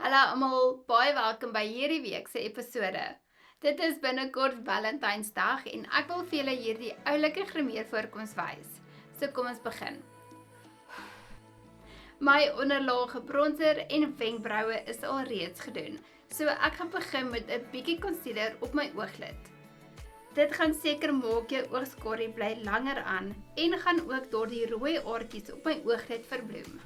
Hallo almal, baie welkom by hierdie week se episode. Dit is binnekort Valentynsdag en ek wil vir julle hierdie oulike grimeervoorkoms wys. So kom ons begin. My onderlaag bronzer en wenkbroue is al reeds gedoen. So ek gaan begin met 'n bietjie concealer op my ooglid. Dit gaan seker maak jou oogskarie bly langer aan en gaan ook daardie rooi aartjies op my ooglid verbloem.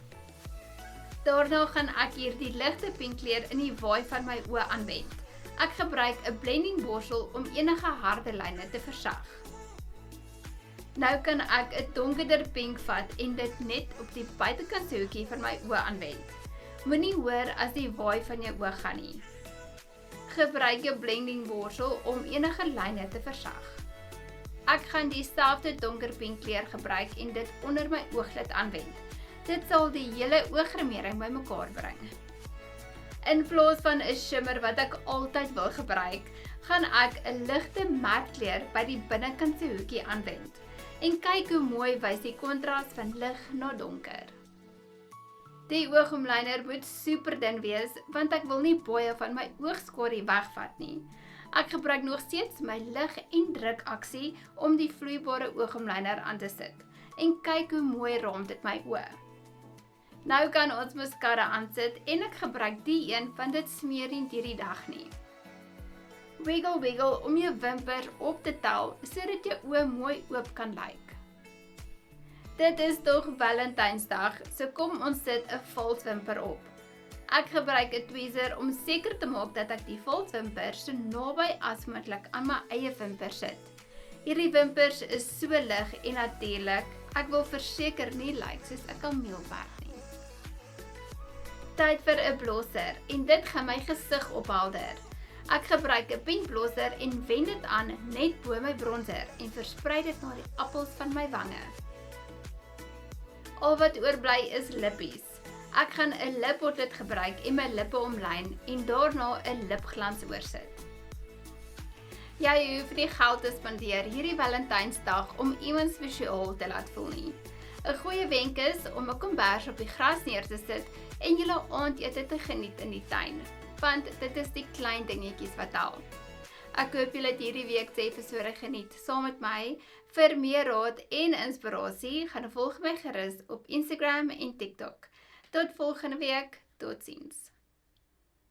Daarna gaan ek hier die ligte pink kleur in die waai van my oë aanwend. Ek gebruik 'n blending borsel om enige harde lyne te versag. Nou kan ek 'n donkerder pink vat en dit net op die buitekant se hoekie van my oë aanwend. Moenie hoor as die waai van jou oog gaan nie. Gebruik jou blending borsel om enige lyne te versag. Ek gaan dieselfde donker pink kleur gebruik en dit onder my ooglid aanwend. Dit sal die hele ooggrimering bymekaar bring. In plaas van 'n shimmer wat ek altyd wil gebruik, gaan ek 'n ligte mat kleur by die binnekant se hoekie aanwend. En kyk hoe mooi wys die kontras van lig na donker. Die oogomlyner moet super dun wees, want ek wil nie baie van my oogskarie wegvat nie. Ek gebruik nog steeds my lig en druk aksie om die vloeibare oogomlyner aan te sit. En kyk hoe mooi raam dit my oë. Nou kan ons mascara aansit en ek gebruik die een want dit smeer nie deur die dag nie. Wiggle wiggle om jou wimpers op te tel sodat jou oë mooi oop kan lyk. Dit is tog Valentynsdag, so kom ons sit 'n valswimper op. Ek gebruik 'n tweezer om seker te maak dat ek die valswimper so naby as moontlik aan my eie wimpers sit. Hierdie wimpers is so lig en natuurlik. Ek wil verseker nie lyk soos 'n kameelperd nie. Tyd vir 'n blosser en dit gaan my gesig ophelder. Ek gebruik 'n pink blosser en wend dit aan net bo my bronzer en versprei dit na die appels van my wange. Al wat oorbly is lippies. Ek gaan 'n lipbotlet gebruik en my lippe omlyn en daarna 'n lipglans oorsit. Jy hoef nie geld te spandeer hierdie Valentynsdag om iemand spesiaal te laat voel nie. 'n Goeie wenk is om 'n kombers op die gras neer te sit en julle aandete te geniet in die tuin, want dit is die klein dingetjies wat tel. Ek hoop julle het hierdie week se episode geniet saam met my. Vir meer raad en inspirasie gaan volg my gerus op Instagram en TikTok. Tot volgende week, totsiens.